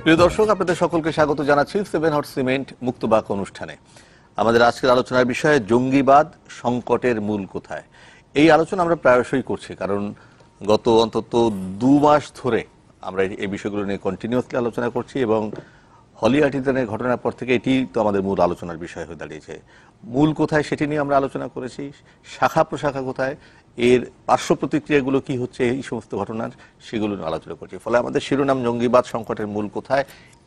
প্রিয় দর্শক, আপনাদের সকলকে স্বাগত জানাচ্ছি 7 হট সিমেন্ট মুক্তবাক অনুষ্ঠানে। আমাদের আজকের আলোচনার বিষয় জঙ্গিবাদ সংকটের মূল কোথায়। এই আলোচনা আমরা প্রায়শই করছি, কারণ গত অন্তত 2 মাস ধরে আমরা এই বিষয়গুলো নিয়ে কন্টিনিউয়াসলি আলোচনা করছি এবং হলি আর্টিজানের ঘটনার পর থেকে এটি তো আমাদের মূল আলোচনার বিষয় হয়ে দাঁড়িয়েছে। মূল কোথায় সেটি নিয়ে আমরা আলোচনা করেছি, শাখা প্রশাখা কোথায়, এর পার্শ্ব প্রতিক্রিয়াগুলো কি হচ্ছে, এই সমস্ত ঘটনার সেগুলো নিয়ে আলোচনা করছি। ফলে আমাদের শিরোনাম জঙ্গিবাদ সংকটের মূল কোথায়,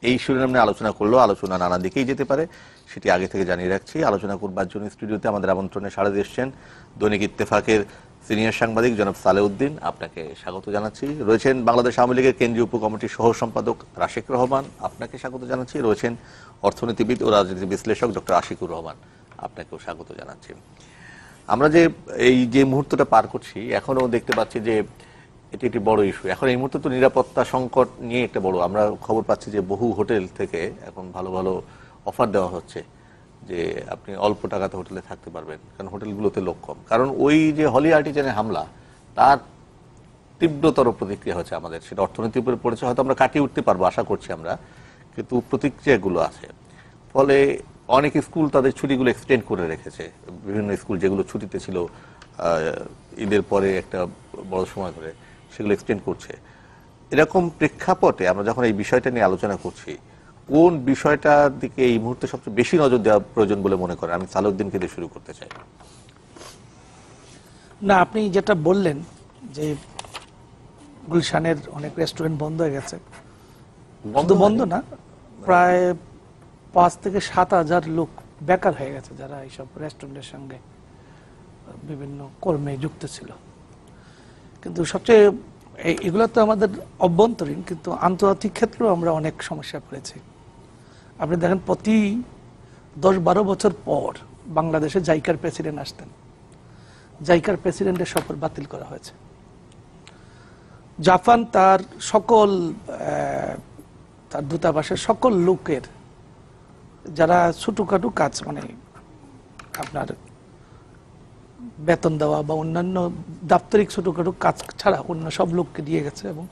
এই শিরোনাম নিয়ে আলোচনা করলেও আলোচনা নানা দিকেই যেতে পারে, সেটি আগে থেকে জানিয়ে রাখছি। আলোচনা করবার জন্য স্টুডিওতে আমাদের আমন্ত্রণে সাড়া দিয়েছেন দৈনিক ইত্তেফাকের সিনিয়র সাংবাদিক জনাব সালেউদ্দিন, আপনাকে স্বাগত জানাচ্ছি। রয়েছেন বাংলাদেশ আওয়ামী লীগের কেন্দ্রীয় উপকমিটির সহ সম্পাদক রাশেক রহমান, আপনাকে স্বাগত জানাচ্ছি। রয়েছেন অর্থনীতিবিদ ও রাজনীতি বিশ্লেষক ডক্টর আশিকুর রহমান, আপনাকেও স্বাগত জানাচ্ছি। আমরা যে মুহূর্তটা পার করছি, এখনো দেখতে পাচ্ছি যে এটি একটি বড় ইস্যু। এখন এই মুহূর্তে তো নিরাপত্তা সংকট নিয়ে একটা বড়, আমরা খবর পাচ্ছি যে বহু হোটেল থেকে এখন ভালো ভালো অফার দেওয়া হচ্ছে যে আপনি অল্প টাকাতে হোটেলে থাকতে পারবেন, কারণ হোটেলগুলোতে লোক কম। কারণ ওই যে হলি আর্টিজানের হামলা, তার তীব্রতর প্রতিক্রিয়া হচ্ছে আমাদের, সেটা অর্থনীতির উপরে পড়েছে, হয়তো আমরা কাটিয়ে উঠতে পারবো আশা করছি আমরা, কিন্তু প্রতিক্রিয়াগুলো আছে। ফলে অনেক স্কুল তাদের ছুটিগুলো এক্সটেন্ড করে রেখেছে, বিভিন্ন স্কুল যেগুলো ছুটিতে ছিল ঈদের পরে একটা বড় সময় ধরে, সেগুলো এক্সটেন্ড করছে। এরকম প্রেক্ষাপটে আমরা যখন এই বিষয়টা নিয়ে আলোচনা করছি, কোন বিষয়টার দিকে এই মুহূর্তে সবচেয়ে বেশি নজর দেওয়া প্রয়োজন বলে মনে করেন? আমি সালেউদ্দিনকে দিয়ে শুরু করতে চাই। না, আপনি যেটা বললেন যে গুলশানের অনেক রেস্টুরেন্ট বন্ধ হয়ে গেছে, বন্ধ না, প্রায় 5 থেকে 7 হাজার লোক বেকার হয়ে গেছে যারা এইসব রেস্টুরেন্টের সঙ্গে বিভিন্ন কর্মে যুক্ত ছিল। কিন্তু সবচেয়ে এগুলো তো আমাদের অভ্যন্তরীণ, কিন্তু আন্তর্জাতিক ক্ষেত্রেও আমরা অনেক সমস্যা পড়েছি। আপনি দেখেন, প্রতি 10-12 বছর পর বাংলাদেশে জাইকার প্রেসিডেন্ট আসতেন, জাইকার প্রেসিডেন্টের শপথ বাতিল করা হয়েছে। জাপান তার দূতাবাসের সকল লোকের যারা ছোটখাটো কাজ, মানে আপনার বেতন দেওয়া বা অন্যান্য দাপ্তরিক ছোটখাটো কাজ ছাড়া অন্য সব লোককে দিয়ে গেছে, এবং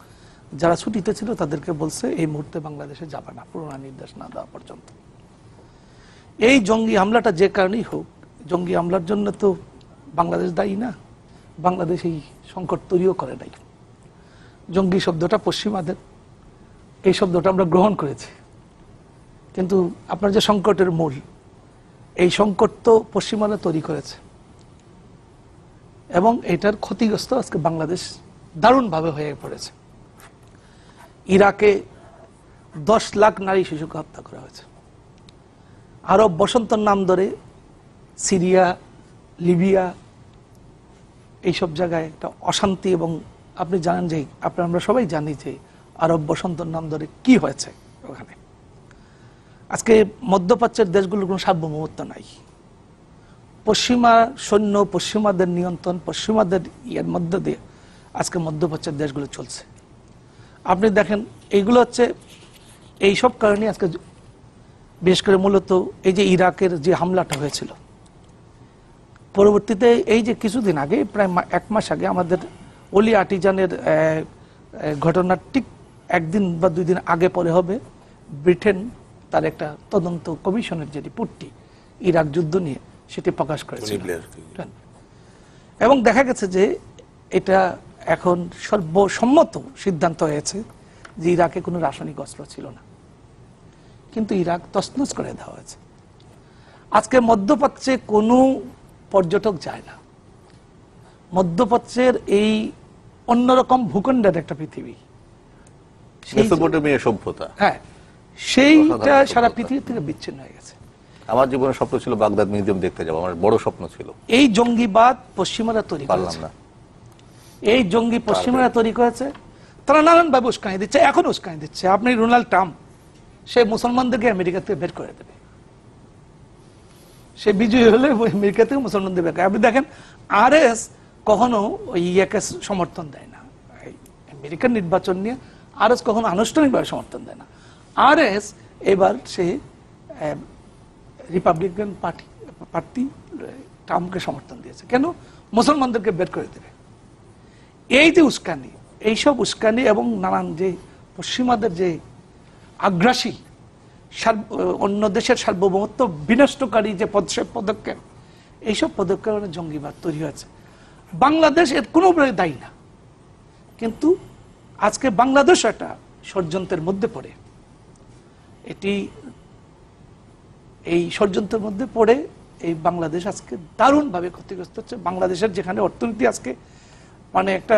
যারা ছুটিতে ছিল তাদেরকে বলছে এই মুহূর্তে বাংলাদেশে যাবে না পুরোনো নির্দেশ না দেওয়া পর্যন্ত। এই জঙ্গি হামলাটা যে কারণেই হোক, জঙ্গি হামলার জন্য তো বাংলাদেশ দায়ী না, বাংলাদেশ এই সংকট তৈরিও করে নাই। জঙ্গি শব্দটা পশ্চিমাদের, এই শব্দটা আমরা গ্রহণ করেছি, কিন্তু আপনার যে সংকটের মূল, এই সংকট তো পশ্চিমারা তৈরি করেছে, এবং এটার ক্ষতিগ্রস্ত আজকে বাংলাদেশ দারুণভাবে হয়ে পড়েছে। ইরাকে 10 লাখ নারী শিশুকে হত্যা করা হয়েছে। আরব বসন্তর নাম ধরে সিরিয়া, লিবিয়া, এইসব জায়গায় একটা অশান্তি, এবং আপনি জানেন যে আমরা সবাই জানি যে আরব বসন্তর নাম ধরে কি হয়েছে ওখানে। আজকে মধ্যপ্রাচ্যের দেশগুলোর কোনো সার্বভৌমত্ব নাই। পশ্চিমা সৈন্য, পশ্চিমাদের নিয়ন্ত্রণ, পশ্চিমাদের ইয়ের মধ্য দিয়ে আজকে মধ্যপ্রাচ্যের দেশগুলো চলছে। আপনি দেখেন, এইগুলো হচ্ছে এইসব কারণে আজকে, বিশেষ করে মূলত এই যে ইরাকের যে হামলাটা হয়েছিল, পরবর্তীতে এই যে কিছুদিন আগে, প্রায় 1 মাস আগে আমাদের হলি আর্টিজানের ঘটনার ঠিক 1 দিন বা 2 দিন আগে পরে হবে ব্রিটেন তার একটা তদন্ত কমিশনের যে রিপোর্টটি ইরাক যুদ্ধ নিয়ে, সেটি প্রকাশ করেছে, এবং দেখা গেছে যে এটা এখন সর্বসম্মত সিদ্ধান্ত হয়েছে যে ইরাকে কোনো রাসায়নিক অস্ত্র ছিল না, কিন্তু ইরাক তছনছ করে দেওয়া হয়েছে। আজকে মধ্যপ্রাচ্যে কোনো পর্যটক যায় না। মধ্যপ্রাচ্যের এই অন্যরকম ভূখণ্ডের একটা পৃথিবী, মেসোপটেমিয়া সভ্যতা, হ্যাঁ, সেইটা সারা পৃথিবী থেকে বিচ্ছিন্ন হয়ে গেছে। আমার জীবনের স্বপ্ন ছিল বাগদাদ মিউজিয়াম দেখতে যাবো, আমার বড় স্বপ্ন ছিল। এই জঙ্গিবাদ পশ্চিমারা তৈরি করেছে, এই জঙ্গি পশ্চিমারা তৈরি করেছে। তারা নানানভাবে উস্কানি দিচ্ছে, এখন উস্কানি দিচ্ছে। আপনি ডোনাল্ড ট্রাম্প, সে মুসলমানদেরকে আমেরিকা থেকে বের করে দেবে, সে বিজয়ী হলে আমেরিকা থেকে মুসলমানদের বের করে। আপনি দেখেন, আরএস কখনো ওই ইয়াকে সমর্থন দেয় না, আমেরিকার নির্বাচন নিয়ে আরএস কখনো আনুষ্ঠানিকভাবে সমর্থন দেয় না। আরএস এবার সে রিপাবলিকান পার্টি ট্রাম্পকে সমর্থন দিয়েছে। কেন? মুসলমানদেরকে বের করে দেবে। এই যে উস্কানি, এইসব উস্কানি এবং নানান যে পশ্চিমাদের যে আগ্রাসী অন্য দেশের সার্বভৌমত্ব বিনষ্টকারী যে পদক্ষেপ, এইসব পদক্ষেপ জঙ্গিবাদ তৈরি হয়েছে। বাংলাদেশ এর কোনো দায়ী না, কিন্তু আজকে বাংলাদেশ একটা ষড়যন্ত্রের মধ্যে পড়ে, এই ষড়যন্ত্রের মধ্যে পড়ে এই বাংলাদেশ আজকে দারুণভাবে ক্ষতিগ্রস্ত হচ্ছে। বাংলাদেশের যেখানে অর্থনীতি আজকে মানে একটা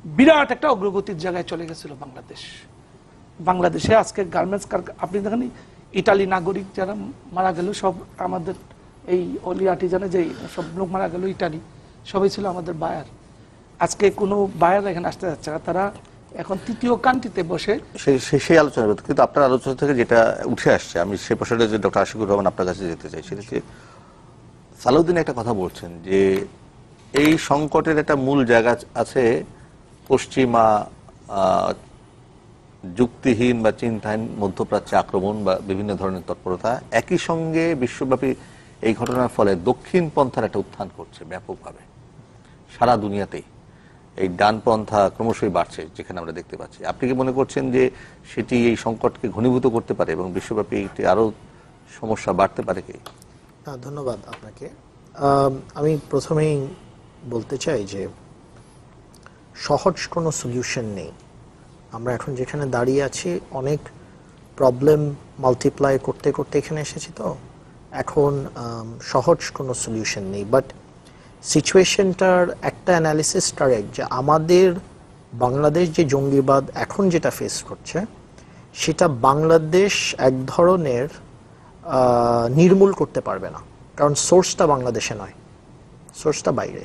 বিরাট একটা অগ্রগতির জায়গায় চলে গেছিল বাংলাদেশে আজকে গার্মেন্টস আপনি দেখেন ইটালি নাগরিক যারা মারা গেল সব আমাদের এই অলি আর্টিজানে যে সব লোক মারা গেল ইটালি, সবাই ছিল আমাদের বায়ার। আজকে কোনো বায়ার এখানে আসতে যাচ্ছে না, তারা এখন তৃতীয় কান্ট্রিতে বসে সেই আলোচনা। কিন্তু আপনার আলোচনা থেকে যেটা উঠে আসছে, আমি সেই প্রশ্নটা যে ডক্টর আশিকুর রহমান আপনার কাছে যেতে চাই, সেটা যে সালাউদ্দিন একটা কথা বলছেন যে এই সংকটের একটা মূল জায়গা আছে পশ্চিমা যুক্তিহীন বা চিন্তাহীন মধ্যপ্রাচ্যে আক্রমণ বা বিভিন্ন ধরনের তৎপরতা, একই সঙ্গে বিশ্বব্যাপী এই ঘটনার ফলে দক্ষিণ পন্থার একটা উত্থান করছে ব্যাপকভাবে সারা দুনিয়াতেই। এই ডানপন্থা ক্রমশই বাড়ছে যেখানে আমরা দেখতে পাচ্ছি। আপনি কি মনে করছেন যে সেটি এই সংকটকে ঘনীভূত করতে পারে এবং বিশ্বব্যাপী একটি আরো সমস্যা বাড়তে পারে কি? ধন্যবাদ আপনাকে। আমি প্রথমেই বলতে চাই যে সহজ কোনো সলিউশন নেই। আমরা এখন যেখানে দাঁড়িয়ে আছি অনেক প্রবলেম মাল্টিপ্লাই করতে করতে এখানে এসেছি, তো এখন সহজ কোনো সলিউশন নেই। বাট সিচুয়েশনটার একটা অ্যানালিসিস কারেক্ট যে আমাদের বাংলাদেশ যে জঙ্গিবাদ এখন যেটা ফেস করছে সেটা বাংলাদেশ এক ধরনের নির্মূল করতে পারবে না, কারণ সোর্সটা বাংলাদেশে নয়, সোর্সটা বাইরে।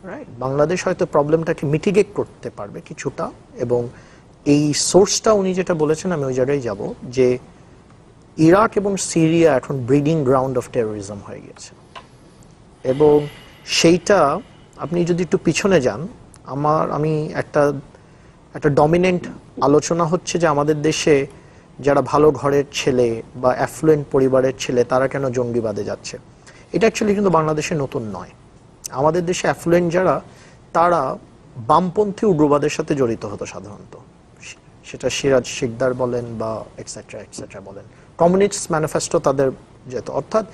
রাইট, বাংলাদেশ হয়তো প্রবলেমটাকে মিটিগেট করতে পারবে কিছুটা, এবং এই সোর্সটা উনি যেটা বলেছেন আমি ওই জায়গায় যাব যে ইরাক এবং সিরিয়া এখন ব্রিডিং গ্রাউন্ড অফ টেরোরিজম হয়ে গেছে। এবং সেইটা আপনি যদি একটু পিছনে যান, আমি একটা ডমিনেন্ট আলোচনা হচ্ছে যে আমাদের দেশে যারা ভালো ঘরের ছেলে বা অ্যাফ্লুয়েন্ট পরিবারের ছেলে তারা কেন জঙ্গিবাদে যাচ্ছে। এটা অ্যাকচুয়ালি কিন্তু বাংলাদেশে নতুন নয়। আমাদের দেশে অ্যাফ্লুয়েন্ট যারা, তারা বামপন্থী উগ্রবাদের সাথে জড়িত হতো সাধারণত, সেটা সিরাজ শিকদার বলেন বা এক্সেট্রা এক্সেট্রা বলেন। কমিউনিস্ট ম্যানিফেস্টো তাদের যেত, অর্থাৎ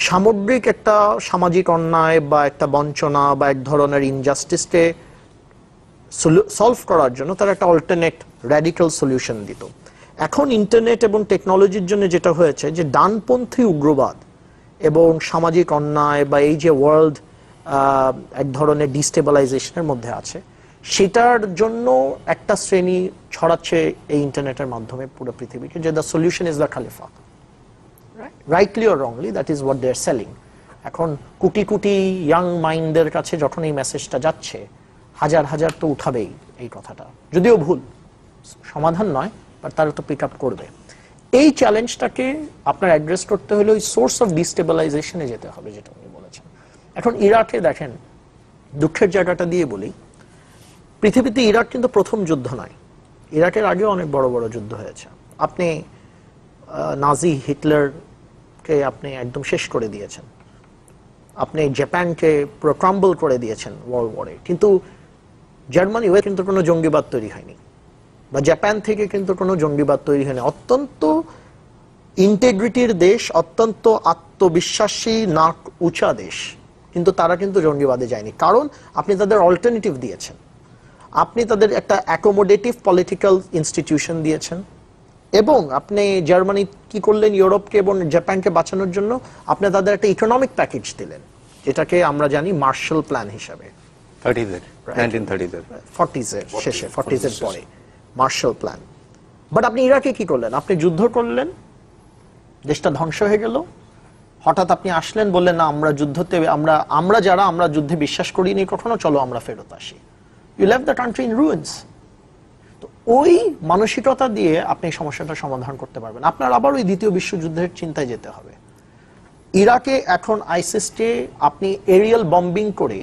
সামগ্রিক একটা সামাজিক অন্যায় বা একটা বঞ্চনা বা এক ধরনের ইনজাস্টিসকে সলভ করার জন্য তারা একটা অল্টারনেট র্যাডিক্যাল সলিউশন দিত। এখন ইন্টারনেট এবং টেকনোলজির জন্য যেটা হয়েছে যে ডানপন্থী উগ্রবাদ এবং সামাজিক অন্যায় বা এই যে ওয়ার্ল্ড এক ধরনের ডিস্টেবিলাইজেশনের মধ্যে আছে, সেটার জন্য একটা শ্রেণী ছড়াচ্ছে এই ইন্টারনেটের মাধ্যমে পুরো পৃথিবীকে যে দ্য সলিউশন ইজ দ্য খালিফা। Rightly or wrongly that is what they are selling. এখন কোটি কোটি ইয়াং মাইন্ডদের কাছে যখন এই মেসেজটা যাচ্ছে, হাজার হাজার তো উঠাবেই এই কথাটা, যদিও ভুল, সমাধান নয়, বাট তারা তো পিক আপ করবে। এই চ্যালেঞ্জটাকে আপনার অ্যাড্রেস করতে হলে ওই সোর্স অফ ডিস্টেবিলাইজেশনে যেতে হবে, যেটা উনি বলেছেন। এখন ইরাকে দেখেন, দুঃখের জায়গাটা দিয়ে বলি, পৃথিবীতে ইরাক কিন্তু প্রথম যুদ্ধ নয়, ইরাকের আগেও অনেক বড় বড় যুদ্ধ হয়েছে। আপনি নাজি হিটলারকে আপনি একদম শেষ করে দিয়েছেন, আপনি জাপানকে পুরো ক্রাম্বল করে দিয়েছেন ওয়ার্ল্ড ওয়ারে, কিন্তু জার্মানি ওয়ে কিন্তু কোনো জঙ্গিবাদ তৈরি হয়নি, বা জাপান থেকে কিন্তু কোনো জঙ্গিবাদ তৈরি হয়নি। অত্যন্ত ইন্টেগ্রিটির দেশ, অত্যন্ত আত্মবিশ্বাসী, নাক উঁচা দেশ, কিন্তু তারা কিন্তু জঙ্গিবাদে যায়নি, কারণ আপনি তাদের অল্টারনেটিভ দিয়েছেন, আপনি তাদের একটা অ্যাকোমোডেটিভ পলিটিক্যাল ইনস্টিটিউশন দিয়েছেন। এবং আপনি জার্মানি কি করলেন, ইউরোপকে এবং জাপানকে বাঁচানোর জন্য আপনি তাদের একটা ইকোনমিক প্যাকেজ দিলেন, যেটাকে আমরা জানি মার্শাল প্ল্যান হিসাবে, 40s-এর শেষে, 40s-এর পরে মার্শাল প্ল্যান। বাট আপনি ইরাকে কি করলেন? আপনি যুদ্ধ করলেন, দেশটা ধ্বংস হয়ে গেল। হঠাৎ আপনি আসলেন, বললেন না আমরা যুদ্ধতে, আমরা যুদ্ধে বিশ্বাস করিনি কখনো, চলো আমরা ফেরত আসি। You left the country in ruins. তো ওই মানসিকতা দিয়ে আপনি সমস্যাটা সমাধান করতে পারবেন। আপনার আবার ওই দ্বিতীয় বিশ্বযুদ্ধের চিন্তায় যেতে হবে। ইরাকে এখন আইসিসকে আপনি এরিয়াল বম্বিং করে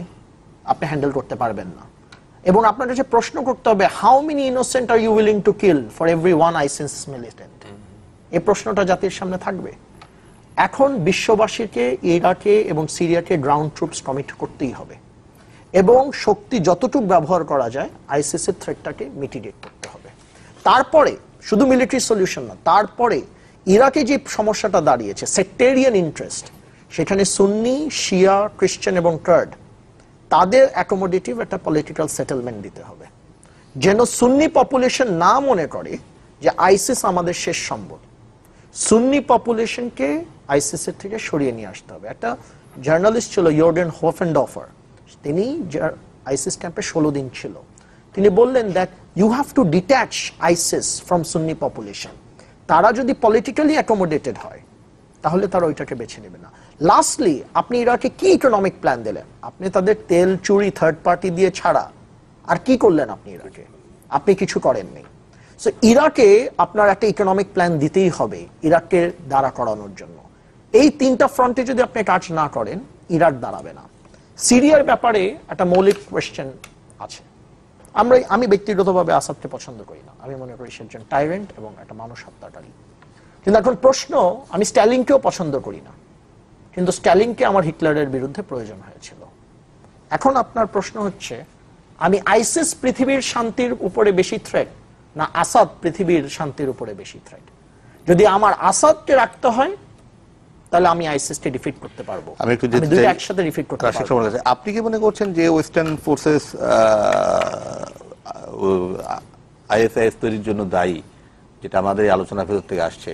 আপনি হ্যান্ডেল করতে পারবেন না, এবং আপনার কাছে প্রশ্ন করতে হবে, how many innocent are you willing to kill for every one ISIS militant? এই প্রশ্নটা জাতির সামনে থাকবে। এখন বিশ্ববাসীকে ইরাকে এবং সিরিয়াকে গ্রাউন্ড ট্রুপস কমিট করতেই হবে, এবং শক্তি যতটুকু ব্যবহার করা যায় আইসিসের থ্রেটটাকে মিটিগেট করতে হবে। তারপরে শুধু মিলিটারি সলিউশন না, তারপরে ইরাকে যে সমস্যাটা দাঁড়িয়েছে সেক্টেরিয়ান ইন্টারেস্ট, সেখানে সুন্নি, শিয়া, খ্রিস্টান এবং কার্ড, তাদের অ্যাকোমোডেটিভ একটা পলিটিক্যাল সেটেলমেন্ট দিতে হবে, যেন সুন্নি পপুলেশন না মনে করে যে আইসিস আমাদের শেষ সম্বল। সুন্নি পপুলেশনকে আইসিসের থেকে সরিয়ে নিয়ে আসতে হবে। একটা জার্নালিস্ট ছিল ইয়র্গেন হোফেনডফার, তিনি আইসিস ক্যাম্পে 16 দিন ছিল। তিনি বললেন that you have to detach ISIS from Sunni population. তারা যদি পলিটিক্যালি অ্যাকোমোডেটেড হয় তাহলে তারা ওইটাকে বেছে নেবে না। লাস্টলি, আপনি ইরাকে কি ইকোনমিক প্ল্যান দিলেন? আপনি তাদের তেল চুরি থার্ড পার্টি দিয়ে ছাড়া আর কি করলেন আপনি ইরাকে? আপনি কিছু করেননি। সো ইরাকে আপনার একটা ইকোনমিক প্ল্যান দিতেই হবে ইরাককে দাঁড়া করানোর জন্য। এই 3টা ফ্রন্টে যদি আপনি কাজ না করেন, ইরাক দাঁড়াবে না। সিরিয়ার ব্যাপারে একটা মৌলিক কোয়েশ্চেন আছে। আমি ব্যক্তিগতভাবে আসাদকে পছন্দ করি না, আমি মনে করি সে একজন টাইরেন্ট এবং একটা মানুষ হত্যাকারী। কিন্তু এখন প্রশ্ন, আমি স্ট্যালিনকেও পছন্দ করি না, কিন্তু স্ট্যালিনকে আমার হিটলারের বিরুদ্ধে প্রয়োজন হয়েছিল। এখন আপনার প্রশ্ন হচ্ছে, আমি আইসিস পৃথিবীর শান্তির উপরে বেশি থ্রেট না আসাদ পৃথিবীর শান্তির উপরে বেশি থ্রেট? যদি আমার আসাদকে রাখতে হয় তাহলে আমি আইসিসকে ডিফিট করতে পারবো, আমি একটু দুটো একসাথে ডিফিট করতে পারবো। আপনি কি মনে করছেন যে ওয়েস্টার্ন ফোর্সেস আইএসআইএস তৈরির জন্য দায়ী, যেটা আমাদের এই আলোচনার ভেতর থেকে আসছে,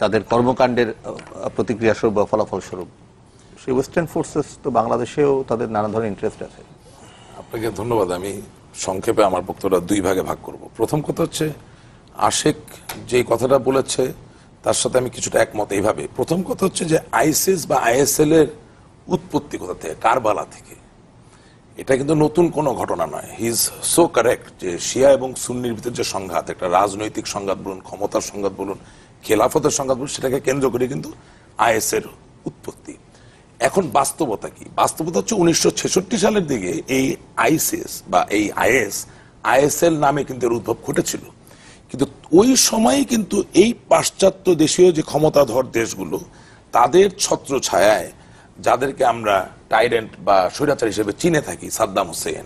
তাদের কর্মকাণ্ডের প্রতিক্রিয়া স্বরূপ বা ফলাফল স্বরূপ? সেই ওয়েস্টার্ন ফোর্সেস তো বাংলাদেশেও তাদের নানা ধরনের ইন্টারেস্ট আছে। আপনাকে ধন্যবাদ। আমি সংক্ষেপে আমার বক্তব্যটা 2 ভাগে ভাগ করব। প্রথম কথা হচ্ছে, আশেক যে কথাটা বলেছে তার সাথে আমি কিছুটা একমত। এইভাবে প্রথম কথা হচ্ছে যে আইসিস বা আইএসএল এর উৎপত্তি কোথা থেকে, কারবালা থেকে। এটা কিন্তু নতুন কোনো ঘটনা নয়। হি ইজ সো কারেক্ট যে শিয়া এবং সুন্নির ভিতরে যে সংঘাত, একটা রাজনৈতিক সংঘাত বলুন, ক্ষমতার সংঘাত বলুন, খেলাফতের সংঘাত বলুন, সেটাকে কেন্দ্র করে কিন্তু আইএস এর উৎপত্তি। এখন বাস্তবতা কি? বাস্তবতা হচ্ছে 1966 সালের দিকে এই আইসিস বা এই আইএসএল নামে কিন্তু এর উদ্ভব ঘটেছিল। কিন্তু ওই সময়ে কিন্তু এই পাশ্চাত্য দেশীয় যে ক্ষমতাধর দেশগুলো, তাদের ছত্র ছায়ায় যাদেরকে আমরা টাইরেন্ট বা স্বৈরাচার হিসেবে চিনে থাকি, সাদ্দাম হোসেন,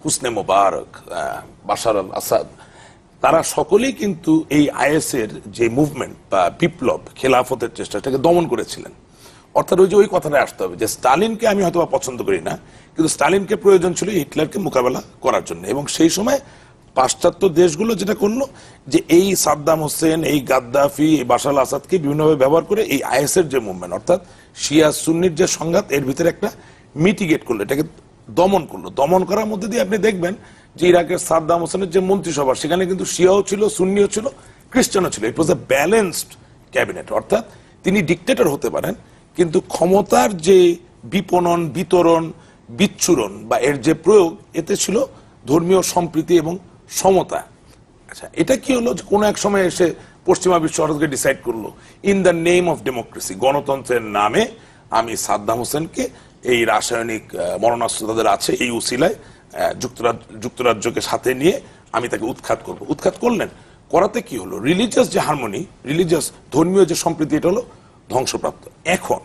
হুসনে মোবারক, বাশার আল আসাদ, তারা সকলেই কিন্তু এই আইএস এর যে মুভমেন্ট বা বিপ্লব, খেলাফতের চেষ্টাটাকে দমন করেছিলেন। অর্থাৎ ওই কথাটা আসতে হবে যে স্টালিনকে আমি হয়তো পছন্দ করি না, কিন্তু স্টালিনকে প্রয়োজন ছিল হিটলারকে মোকাবেলা করার জন্য। এবং সেই সময় পাশ্চাত্য দেশগুলো যেটা করলো যে এই সাদ্দাম হোসেন, এই গাদ্দাফি, এই বাশার আল আসাদকে বিভিন্নভাবে ব্যবহার করে এই আইএস এর যে মুভমেন্ট, অর্থাৎ শিয়া সুন্নির যে সংঘাত, এর ভিতরে একটা মিটিগেট করলো, এটাকে দমন করলো। দমন করার মধ্যে দিয়ে আপনি দেখবেন যে ইরাকের সাদ্দাম হোসেনের যে মন্ত্রিসভা, সেখানে কিন্তু শিয়াও ছিল, সুন্নিও ছিল, খ্রিস্টানও ছিল। ইট ওয়াজ এ ব্যালেন্সড ক্যাবিনেট। অর্থাৎ তিনি ডিক্টেটর হতে পারেন, কিন্তু ক্ষমতার যে বিপণন, বিতরণ, বিচ্ছুরণ বা এর যে প্রয়োগ, এতে ছিল ধর্মীয় সম্প্রীতি এবং সমতা। আচ্ছা, এটা কি হলো? কোন এক সময় এসে পশ্চিমা বিশ্ব হঠাৎ ডিসাইড করলো, in the name of democracy, গণতন্ত্রের নামে আমি সাদ্দাম হোসেনকে এই রাসায়নিক মরণাস্ত্র তাদের আছে, এই উসিলায় যুক্তরাজ্যকে সাথে নিয়ে আমি তাকে উৎখাত করব। উৎখাত করলেন, করাতে কি হলো? রিলিজিয়াস যে হারমোনি, রিলিজিয়াস ধর্মীয় যে সম্প্রীতি, এটা হলো ধ্বংসপ্রাপ্ত। এখন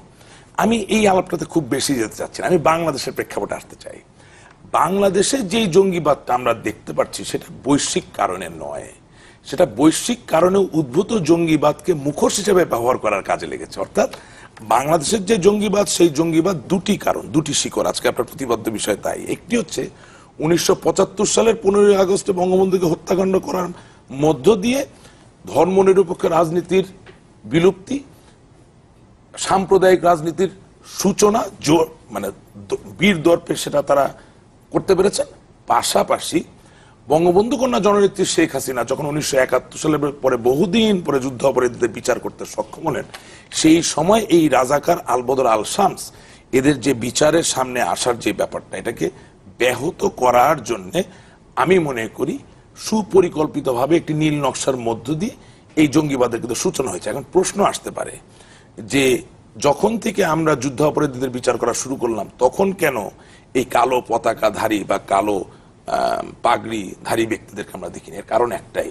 আমি এই আলাপটাতে খুব বেশি যেতে চাচ্ছি না, আমি বাংলাদেশের প্রেক্ষাপটে আসতে চাই। বাংলাদেশে যেই জঙ্গিবাদটা আমরা দেখতে পাচ্ছি, সেটা বৈশ্বিক কারণে নয়, সেটা বৈশ্বিক কারণে উদ্ভূত জঙ্গিবাদকে মুখোশ হিসেবে ব্যবহার করার কাজে লেগেছে। অর্থাৎ বাংলাদেশের যে জঙ্গিবাদ, সেই জঙ্গিবাদ দুটি কারণ, দুটি শিকড়। আজকে আপনার প্রতিপাদ্য বিষয় তাই। একটি হচ্ছে 1975 সালের 15ই আগস্টে বঙ্গবন্ধুকে হত্যাকাণ্ড করার মধ্য দিয়ে ধর্মনিরপেক্ষ রাজনীতির বিলুপ্তি, সাম্প্রদায়িক রাজনীতির সূচনা, মানে বীর দর্পে সেটা তারা করতে পেরেছেন। পাশাপাশি বঙ্গবন্ধু কন্যা জননেত্রী শেখ হাসিনা যখন 1971 সালের পরে বহুদিন পরে যুদ্ধ অপরাধীদের বিচার করতে সক্ষম হলেন, সেই সময় এই রাজাকার, আলবদর, আল শামস, এদের যে বিচারের সামনে আসার যে ব্যাপারটা, এটাকে ব্যাহত করার জন্য আমি মনে করি সুপরিকল্পিতভাবে একটি নীল নকশার মধ্য দিয়ে এই জঙ্গিবাদের কিন্তু সূচনা হয়েছে। এখন প্রশ্ন আসতে পারে যে যখন থেকে আমরা যুদ্ধ অপরাধীদের বিচার করা শুরু করলাম, তখন কেন এই কালো পতাকাধারী বা কালো পাগড়িধারী ব্যক্তিদেরকে আমরা দেখিনি? এর কারণ একটাই,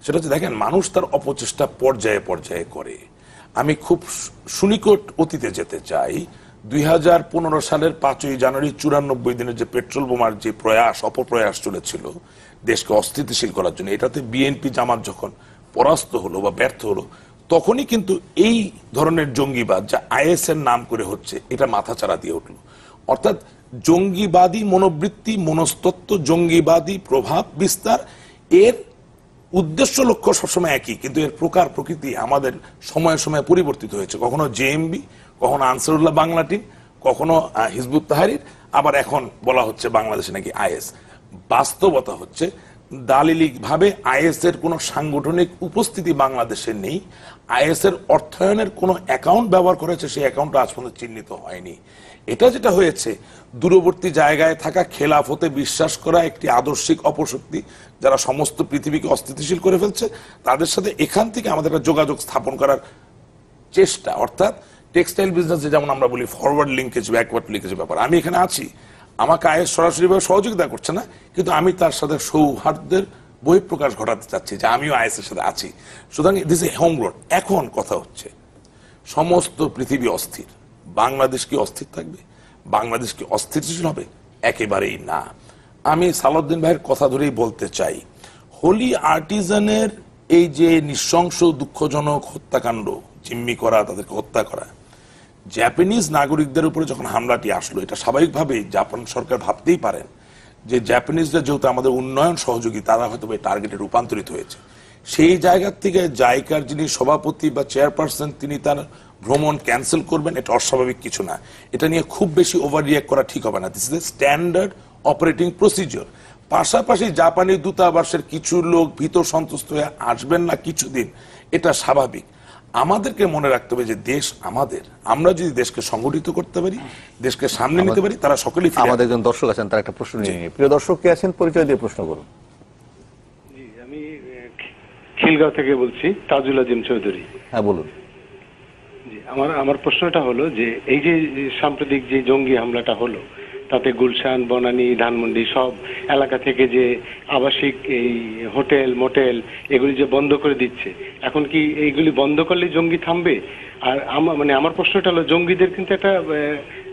সেটা হচ্ছে দেখেন, মানুষ তার অপচেষ্টা পর্যায়ে পর্যায়ে করে। আমি খুব সুনিকট অতীতে যেতে চাই। 2015 সালের 5ই জানুয়ারি 94 দিনের যে পেট্রোল বোমার যে প্রয়াস, অপপ্রয়াস চলেছিল দেশকে অস্থিতিশীল করার জন্য, এটাতে বিএনপি জামাত যখন পরাস্ত হলো বা ব্যর্থ হলো, তখনই কিন্তু এই ধরনের জঙ্গিবাদ যা আইএস এর নাম করে হচ্ছে, এটা মাথাচাড়া দিয়ে উঠলো। অর্থাৎ জঙ্গিবাদী মনোবৃত্তি, মনস্তত্ত্ব, জঙ্গিবাদী প্রভাব বিস্তার, এর উদ্দেশ্য লক্ষ্য সবসময় একই, কিন্তু এর প্রকার প্রকৃতি আমাদের সময়ে সময়ে পরিবর্তিত হয়েছে। কখনো জেএমবি, কখনো আনসারুল্লাহ বাংলা টিম, কখনো হিজবুত তাহরির, আবার এখন বলা হচ্ছে বাংলাদেশে নাকি আইএস। বাস্তবতা হচ্ছে দালিলিক ভাবে আইএস এর কোনো সাংগঠনিক উপস্থিতি বাংলাদেশে নেই। আইএস এর অর্থায়নের কোনো অ্যাকাউন্ট ব্যবহার করেছে, সেই অ্যাকাউন্ট আজ পর্যন্ত চিহ্নিত হয়নি। এটা যেটা হয়েছে, দূরবর্তী জায়গায় থাকা খেলাফতে বিশ্বাস করা একটি আদর্শিক অপশক্তি, যারা সমস্ত পৃথিবীকে অস্থিতিশীল করে ফেলছে, তাদের সাথে এখান থেকে আমাদের একটা যোগাযোগ স্থাপন করার চেষ্টা। অর্থাৎ টেক্সটাইল বিজনেসে যেমন আমরা বলি ফরওয়ার্ড লিঙ্কেজ, ব্যাকওয়ার্ড লিঙ্কেজের ব্যাপার, আমি এখানে আছি, আমাকে আইএস সরাসরিভাবে সহযোগিতা করছে না, কিন্তু আমি তার সাথে সৌহার্দ্যের বহিঃপ্রকাশ ঘটাতে চাচ্ছি যে আমিও আইএস এর সাথে আছি। সুতরাং দিস এ হোমগ্রোন। এখন কথা হচ্ছে সমস্ত পৃথিবী অস্থির, বাংলাদেশ কি অস্থির থাকবে? বাংলাদেশ কি অস্থিতিশীল হবে? একেবারেই না। আমি সালাউদ্দিন ভাইয়ের কথা ধরেই বলতে চাই, হোলি আর্টিজানের এই যে নৃশংস দুঃখজনক হত্যাকাণ্ড, জিম্মি করা, তাদেরকে হত্যা করা, জাপানিজ নাগরিকদের উপরে যখন হামলাটি আসলো, এটা স্বাভাবিকভাবেই জাপান সরকার ভাবতেই পারেন যে জাপানিজরা যেহেতু আমাদের উন্নয়ন সহযোগী, তারা হয়তো এই টার্গেটে রূপান্তরিত হয়েছে। সেই জায়গা থেকে জাইকার যিনি সভাপতি বা চেয়ারপারসন, তিনি তার ভ্রমণ ক্যান্সেল করবেন, এটা অস্বাভাবিক কিছু না। এটা নিয়ে খুব বেশি ওভার রিঅ্যাক্ট করা ঠিক হবে না। This is a standard operating procedure. পাশাপাশি জাপানি দূতাবাসের কিছু লোক ভীত সন্তুষ্ট হয়ে আসবেন না কিছুদিন, এটা স্বাভাবিক। আমাদেরকে মনে রাখতে হবে যে দেশ আমাদের, আমরা যদি দেশকে সংগঠিত করতে পারি, দেশকে সামনে নিতে পারি, তারা সকলেই ফিরে আমাদের একজন দর্শক আছেন, তার একটা প্রশ্ন নিয়ে নিই। প্রিয় দর্শক কে আছেন, পরিচয় দিয়ে প্রশ্ন করুন। জি, আমি খিলগাঁও থেকে বলছি, তাজুল আজিম চৌধুরী। হ্যাঁ, বলুন। জি, আমার প্রশ্নটা হলো যে এই যে সাম্প্রতিক যে জঙ্গি হামলাটা হলো, তাতে গুলশান, বনানী, ধানমন্ডি সব এলাকা থেকে যে আবাসিক এই হোটেল মোটেল এগুলি যে বন্ধ করে দিচ্ছে, এখন কি এইগুলি বন্ধ করলে জঙ্গি থামবে? আর আমার প্রশ্নটা হলো, জঙ্গিদের কিন্তু একটা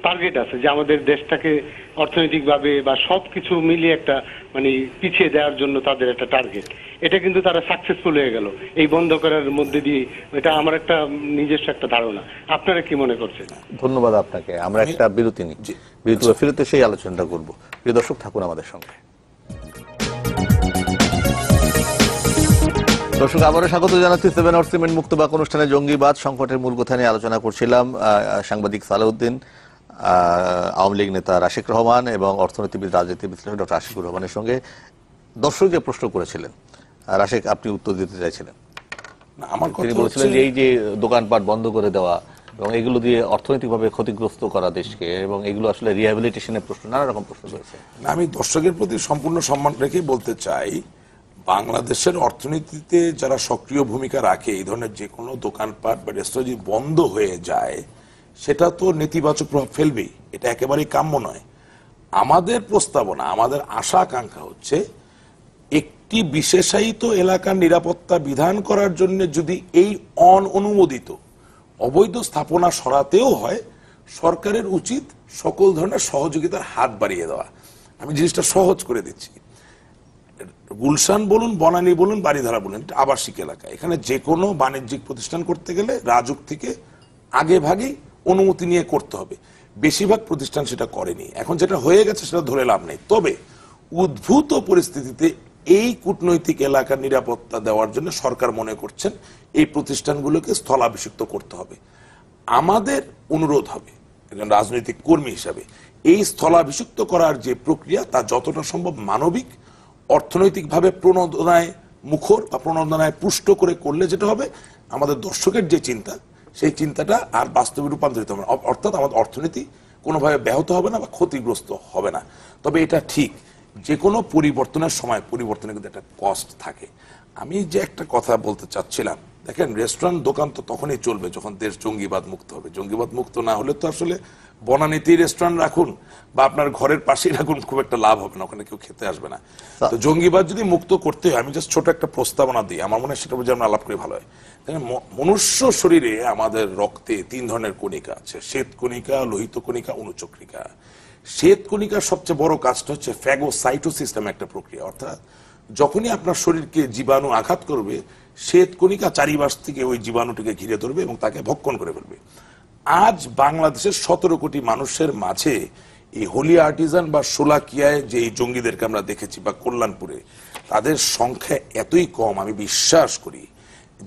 টার্গেট আছে যে আমাদের দেশটাকে অর্থনৈতিকভাবে বা সব কিছু মিলিয়ে একটা পিছিয়ে দেওয়ার জন্য তাদের একটা টার্গেট। এটা কিন্তু তারা সাকসেসফুল হয়ে গেল এই বন্ধ করার মধ্যে দিয়ে। এটা আমার একটা নিজস্ব একটা ধারণা, আপনারা কি মনে করছেন? ধন্যবাদ আপনাকে। আমরা একটা বিরতি নিই, বিরতি ফিরতে সেই আলোচনাটা করব। প্রিয় দর্শক, থাকুন আমাদের সঙ্গে। দর্শক, আবারও স্বাগত জানাচ্ছি সেভেন আওয়ার্স সিমেন্ট মুক্তবাক অনুষ্ঠানে। জঙ্গিবাদ সংকটের মূল কথা নিয়ে আলোচনা করছিলাম সাংবাদিক সালাউদ্দিন, আওয়ামী লীগ নেতা রাশেক রহমান এবং অর্থনীতিবিদ, রাজনীতি বিশ্লেষক ডক্টর আশিকুর রহমানের সঙ্গে। দর্শক যে প্রশ্ন করেছিলেন, রাশেক আপনি উত্তর দিতে চাইছিলেন। তিনি বলেছিলেন যে এই যে দোকানপাট বন্ধ করে দেওয়া এবং এগুলো দিয়ে অর্থনৈতিকভাবে ক্ষতিগ্রস্ত করা দেশকে, এবং এগুলো আসলে রিহ্যাবিলিটেশনের প্রশ্ন, নানা রকম প্রশ্ন রয়েছে। আমি দর্শকের প্রতি সম্পূর্ণ সম্মান রেখে বলতে চাই, বাংলাদেশের অর্থনীতিতে যারা সক্রিয় ভূমিকা রাখে, এই ধরনের যে কোনো দোকানপাট বা রেস্তোরাঁ যদি বন্ধ হয়ে যায়, সেটা তো নেতিবাচক প্রভাব ফেলবেই, এটা একেবারেই কাম্য নয়। আমাদের প্রস্তাবনা, আমাদের আশা আকাঙ্ক্ষা হচ্ছে একটি বিশেষায়িত এলাকার নিরাপত্তা বিধান করার জন্য যদি এই অনুমোদিত অবৈধ স্থাপনা সরাতেও হয়, সরকারের উচিত সকল ধরনের সহযোগিতার হাত বাড়িয়ে দেওয়া। আমি জিনিসটা সহজ করে দিচ্ছি। গুলশান বলুন, বনানী বলুন, বাড়িধারা বলুন, আবাসিক এলাকা, এখানে যে কোনো বাণিজ্যিক প্রতিষ্ঠান করতে গেলে রাজুক থেকে আগে ভাগেই অনুমতি নিয়ে করতে হবে। বেশিরভাগ প্রতিষ্ঠান সেটা করেনি। এখন যেটা হয়ে গেছে সেটা ধরে লাভ নেই। তবে উদ্ভূত পরিস্থিতিতে এই কূটনৈতিক এলাকার নিরাপত্তা দেওয়ার জন্য সরকার মনে করছেন এই প্রতিষ্ঠানগুলোকে স্থলাভিষিক্ত করতে হবে। আমাদের অনুরোধ হবে একজন রাজনৈতিক কর্মী হিসাবে, এই স্থলাভিষিক্ত করার যে প্রক্রিয়া, তা যতটা সম্ভব মানবিক, অর্থনৈতিকভাবে প্রণোদনায় মুখর বা প্রণোদনায় পুষ্ট করে করলে যেটা হবে, আমাদের দর্শকের যে চিন্তা, সেই চিন্তাটা আর বাস্তবে রূপান্তরিত হবে না। অর্থাৎ আমাদের অর্থনীতি কোনোভাবে ব্যাহত হবে না বা ক্ষতিগ্রস্ত হবে না। তবে এটা ঠিক, যে কোনো পরিবর্তনের সময় পরিবর্তনের কিন্তু একটা কস্ট থাকে। আমি যে একটা কথা বলতে চাচ্ছিলাম, দেখেন, রেস্টুরেন্ট দোকান তো তখনই চলবে যখন দেশ জঙ্গিবাদ মুক্ত হবে। জঙ্গিবাদ মুক্ত না হলে তো আসলে বনানীতেই রেস্টুরেন্ট রাখুন বা আপনার ঘরের পাশেই রাখুন, খুব একটা লাভ হবে না, ওখানে কেউ খেতে আসবে না। তো জঙ্গিবাদ যদি মুক্ত করতে হয়, আমি জাস্ট ছোট একটা প্রস্তাবনা দিই, আমার মনে হয় সেটা বুঝে আমরা আলাপ করে ভালো হয়। মনুষ্য শরীরে আমাদের রক্তে 3 ধরনের কণিকা আছে, শ্বেত কণিকা, লোহিত কণিকা, অনুচক্রিকা। শ্বেত কণিকার সবচেয়ে বড় কাজটা হচ্ছে ফ্যাগোসাইটোসিস নামে একটা প্রক্রিয়া। অর্থাৎ যখনই আপনার শরীরকে জীবাণু আঘাত করবে, শ্বেতকণিকা চারিপাশ থেকে ওই জীবাণুটিকে ঘিরে ধরবে এবং তাকে ভক্ষণ করে ফেলবে। আজ বাংলাদেশের 17 কোটি মানুষের মাঝে এই হোলি আর্টিজান বা শোলাকিয়ায় যে এই জঙ্গিদেরকে আমরা দেখেছি বা কল্যাণপুরে, তাদের সংখ্যা এতই কম, আমি বিশ্বাস করি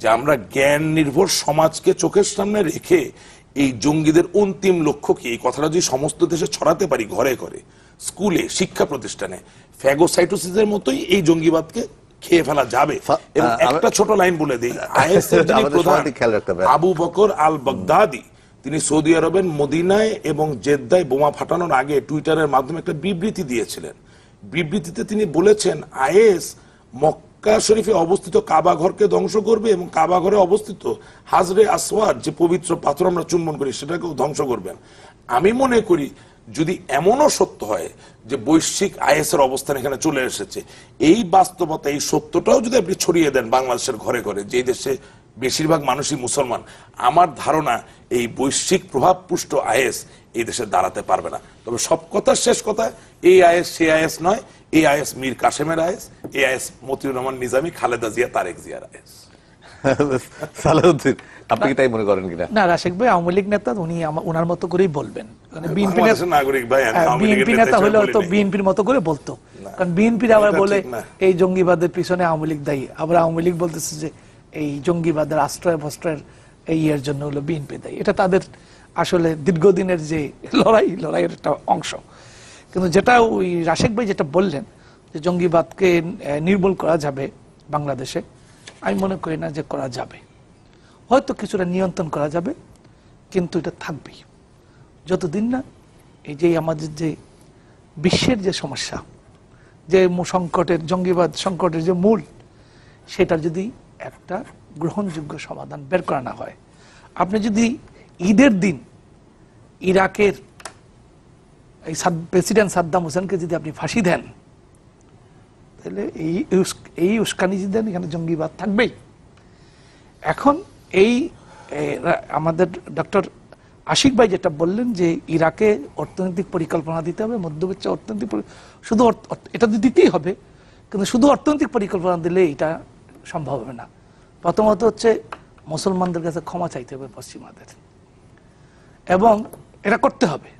যে আমরা জ্ঞান নির্ভর সমাজকে চোখের সামনে রেখে এই জঙ্গিদের অন্তিম লক্ষ্য কি, এই কথাটা যদি সমস্ত দেশে ছড়াতে পারি, ঘরে ঘরে, স্কুলে, শিক্ষা প্রতিষ্ঠানে, ফ্যাগোসাইটোসিসের মতোই এই জঙ্গিবাদকে খেয়ে ফেলা যাবে। এবং একটা ছোট লাইন বলে দিই, আইএসএর যিনি প্রধান আবু বকর আল বাগদাদি, তিনি সৌদি আরবের মদিনায় এবং জেদ্দায় বোমা ফাটানোর আগে টুইটারের মাধ্যমে একটা বিবৃতি দিয়েছিলেন। বিবৃতিতে তিনি বলেছেন আইএস মক্কা শরীফে অবস্থিত কাবা ঘরকে ধ্বংস করবে এবং কাবা ঘরে অবস্থিত হাজরে আসওয়াদ, যে পবিত্র পাথর আমরা চুম্বন করি, সেটাকেও ধ্বংস করবেন। আমি মনে করি যদি এমনও সত্য হয় যে বৈশ্বিক আইএসের অবস্থান এখানে চলে এসেছে, এই বাস্তবতা, এই সত্যটাও যদি আপনি ছড়িয়ে দেন বাংলাদেশের ঘরে ঘরে, যে দেশে বেশিরভাগ মানুষই মুসলমান, আমার ধারণা এই বৈশ্বিক প্রভাব পুষ্ট আইএস এই দেশে দাঁড়াতে পারবে না। তবে সব কথার শেষ কথা, এই আইএস সে আইএস নয়, এই আইএস মীর কাসেমের আইএস, এই আইএস মতিউর রহমান নিজামী, খালেদা জিয়া, তারেক জিয়ার আইএস। সালাউদ্দিন, আপনি কি তাই মনে করেন কিনা? না, রাশেক ভাই আওয়ামী লীগ নেতা, উনি ওনার মতো করেই বলবেন। বিএনপি নাগরিক ভাই, বিএনপি নেতা হলে তো বিএনপির মতো করে বলতো, কারণ বিএনপির আবার বলে এই জঙ্গিবাদের পিছনে আওয়ামী লীগ দায়ী, আবার আওয়ামী লীগ বলতেছে যে এই জঙ্গিবাদের আশ্রয় বস্ত্রের এই এর জন্য হলো বিএনপি দায়ী। এটা তাদের আসলে দীর্ঘদিনের যে লড়াইয়ের একটা অংশ। কিন্তু যেটা ওই রাশেক ভাই যেটা বললেন যে জঙ্গিবাদকে নির্মূল করা যাবে বাংলাদেশে, আমি মনে করি না যে করা যাবে। হয়তো কিছুটা নিয়ন্ত্রণ করা যাবে, কিন্তু এটা থাকবেই যতদিন না এই যে আমাদের যে বিশ্বের যে সমস্যা, যে সংকটের, জঙ্গিবাদ সংকটের যে মূল, সেটা যদি একটা গ্রহণযোগ্য সমাধান বের করা না হয়। আপনি যদি ঈদের দিন ইরাকের এই প্রেসিডেন্ট সাদ্দাম হোসেনকে যদি আপনি ফাঁসি দেন, তাহলে এই উস্কানি যদি দেন, এখানে জঙ্গিবাদ থাকবেই। এখন এই আমাদের ডক্টর আশিক ভাই যেটা বললেন যে ইরাকে অর্থনৈতিক পরিকল্পনা দিতে হবে, মধ্যপ্রাচ্যে অর্থনৈতিক, শুধু এটা দিতেই হবে, কিন্তু শুধু অর্থনৈতিক পরিকল্পনা দিলে এটা সম্ভব হবে না। প্রথমত হচ্ছে মুসলমানদের কাছে ক্ষমা চাইতে হবে পশ্চিমাদের, এবং এটা করতে হবে,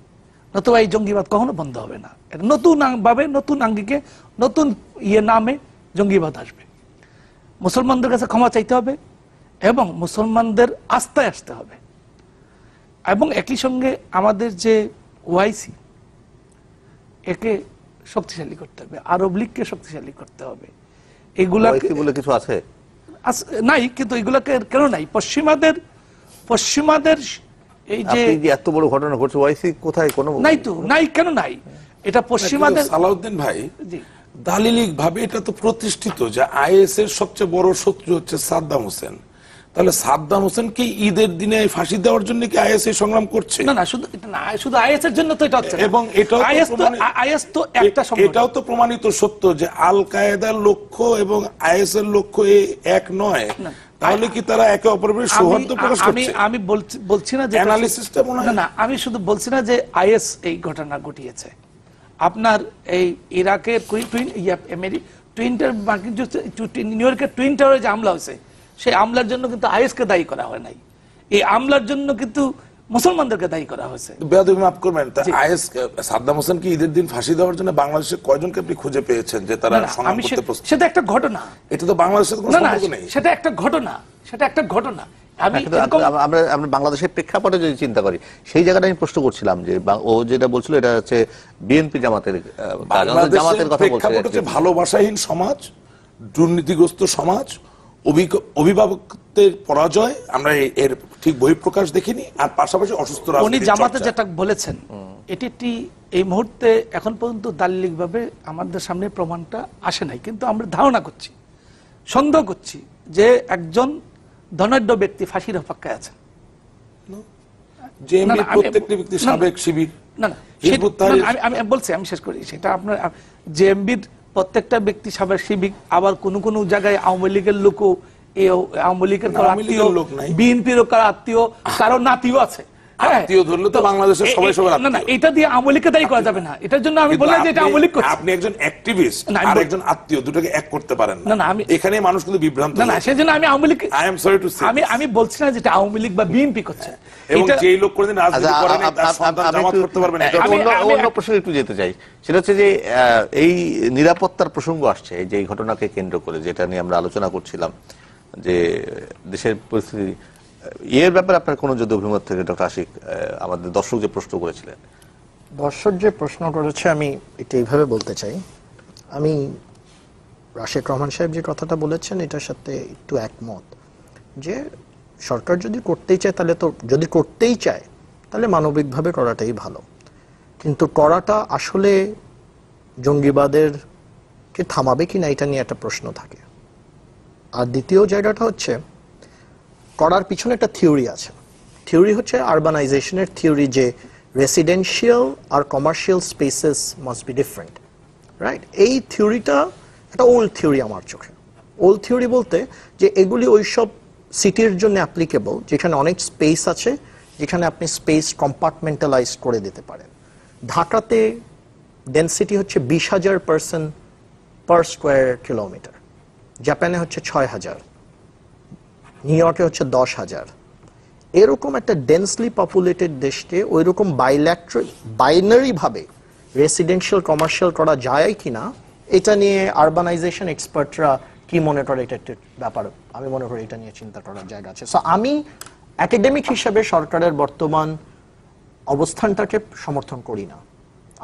নতুবা এই জঙ্গিবাদ কখনো বন্ধ হবে না। এটা নতুন ভাবে, নতুন আঙ্গিকে, নতুন নামে জঙ্গিবাদ আসবে। মুসলমানদের কাছে ক্ষমা চাইতে হবে এবং মুসলমানদের আস্থায় আসতে হবে, এবং একই সঙ্গে আমাদের যে ওআইসি, একে শক্তিশালী করতে হবে, আরব লীগকে শক্তিশালী করতে হবে। এগুলা বলে কিছু আছে নাই, কিন্তু এগুলাকে কেন নাই? পশ্চিমাদের এই যে এত বড় ঘটনা ঘটছে, ওআইসি কোথায়? কোনো নাই তো, নাই কেন নাই? এটা পশ্চিমাদের। সালাউদ্দিন ভাই, দালিলিক ভাবে এটা তো প্রতিষ্ঠিত যে আইএস এর সবচেয়ে বড় শত্রু হচ্ছে সাদ্দাম হোসেন। তাহলে সাদ্দাম হোসেনকে ঈদের দিনে ফাঁসি দেওয়ার জন্য কি আইএস এই সংগ্রাম করছে? না না, শুধু আইএস এর জন্য তো এটা হচ্ছে। এবং আইএস তো একটা সংগঠন, এটাও তো প্রমাণিত সত্য যে আল কায়েদার লক্ষ্য এবং আইএস এর লক্ষ্য এক নয়। তাহলে কি তারা একে অপরের সৌহার্দ্য প্রকাশ করছে? আমি বলছি না যে অ্যানালিসিসটা মনে হয় না, আমি শুধু বলছি না যে আইএস এই ঘটনা ঘটিয়েছে। আপনার এই ইরাকের নিউ ইয়র্কের টুইন টাওয়ারে যে হামলা হয়েছে, সেই হামলার জন্য কিন্তু আইএসকে দায়ী করা হয় নাই, এই হামলার জন্য কিন্তু মুসলমানদেরকে দায়ী করা হয়েছে। বেয়াদবি মাফ করবেন, আইএস সাদ্দাম হোসেনকে ঈদের দিন ফাঁসি দেওয়ার জন্য বাংলাদেশে কয়জনকে আপনি খুঁজে পেয়েছেন যে তারা সংগ্রাম করতে প্রস্তুত? সেটা একটা ঘটনা, এটা তো বাংলাদেশের কোনো সম্পর্ক নেই। সেটা একটা ঘটনা। আমরা বাংলাদেশের প্রেক্ষাপটে যদি চিন্তা করি, সেই জায়গাটা আমি প্রশ্ন করছিলাম যে ও যেটা বলছিল এটা হচ্ছে বিএনপি জামাতের কথা বলছে। ভালোবাসাহীন সমাজ, দুর্নীতিগ্রস্ত সমাজ, অভিভাবকদের পরাজয়, আমরা এর ঠিক বহিঃপ্রকাশ দেখিনি। আর পাশাপাশি অসুস্থ রাজনীতি। উনি জামাতে যেটা বলেছেন, এটি এই মুহূর্তে এখন পর্যন্ত দালিলিক ভাবে আমাদের সামনে প্রমাণটা আসে নাই, কিন্তু আমরা ধারণা করছি, সন্দেহ করছি যে একজন ধনাঢ্য ব্যক্তি ফাঁসির অপেক্ষায় আছেন। প্রত্যেকটি ব্যক্তি সাবেক শিবির। আমি বলছি, আমি শেষ করি সেটা। আপনার জেএমবির প্রত্যেকটা ব্যক্তি সাবেক শিবির, আবার কোন কোন জায়গায় আওয়ামী লীগের লোকও, আওয়ামী লীগের কারো আত্মীয়, বিএনপির কারো আত্মীয়, কারো নাতিও আছে। আত্মীয় ধরলে তো বাংলাদেশের সবাই সবার না না, আত্মীয়। এটা দিয়ে আওয়ামী লীগকে দায়ী করা যাবে না, এটার জন্য আমি বললাম যে এটা আওয়ামী লীগ করছে। আপনি একজন অ্যাক্টিভিস্ট না, আর একজন আত্মীয়, দুটোকে এক করতে পারেন না, না, আমি- এখানে মানুষ কিন্তু বিভ্রান্ত না না, সেজন্য আমি Awami League, I am sorry to say, আমি বলছি না যেটা আওয়ামী লীগ বা বিএনপি করছে। এবং এটা- যেই লোক কোনদিন রাজনীতি আচ্ছা, করেন তার সন্তান আমি জামাত একটু- করতে পারবেন এটা আমি- অন্য প্রসঙ্গে একটু যেতে চাই, সেটা হচ্ছে যে এই নিরাপত্তার প্রসঙ্গ আসছে এই যে এই ঘটনাকে কেন্দ্র করে, যেটা নিয়ে আমরা আলোচনা করছিলাম যে দেশের পরিস্থিতি, এর ব্যাপারে আপনার কোনো যদি অভিমত থেকে ডক্টর আশিক, আমাদের দর্শক যে প্রশ্ন করেছিলেন। দর্শক যে প্রশ্ন করেছে আমি এটা এইভাবে বলতে চাই, আমি রাশেক রহমান সাহেব যে কথাটা বলেছেন এটার সাথে একটু একমত, যে সরকার যদি করতেই চায় তাহলে তো, যদি করতেই চায় তাহলে মানবিকভাবে করাটাই ভালো, কিন্তু করাটা আসলে জঙ্গিবাদের কে থামাবে কিনা এটা নিয়ে একটা প্রশ্ন থাকে। আর দ্বিতীয় জায়গাটা হচ্ছে, করার পিছনে একটা থিওরি আছে, থিওরি হচ্ছে আরবানাইজেশনের থিওরি, যে রেসিডেন্সিয়াল আর commercial spaces must be different, right? এই থিওরিটা একটা ওল্ড থিওরি আমার চোখে। ওল্ড থিওরি বলতে যে এগুলি ওইসব সিটির জন্য অ্যাপ্লিকেবল যেখানে অনেক স্পেস আছে, যেখানে আপনি স্পেস কম্পার্টমেন্টালাইজ করে দিতে পারেন। ঢাকাতে ডেনসিটি হচ্ছে 20,000 পার্সন পার স্কোয়ার কিলোমিটার, জাপানে হচ্ছে 6,000, নিউ ইয়র্কে হচ্ছে 10,000। এরকম একটা ডেন্সলি পপুলেটেড দেশকে ওইরকম বাইনারি ভাবে রেসিডেন্সিয়াল কমার্শিয়াল করা যায় কিনা, এটা নিয়ে আরবানাইজেশন এক্সপার্টরা কি মনে করে, এটা একটা ব্যাপার। আমি মনে করি এটা নিয়ে চিন্তা করার জায়গা আছে। সো আমি একাডেমিক হিসেবে সরকারের বর্তমান অবস্থানটাকে সমর্থন করি না।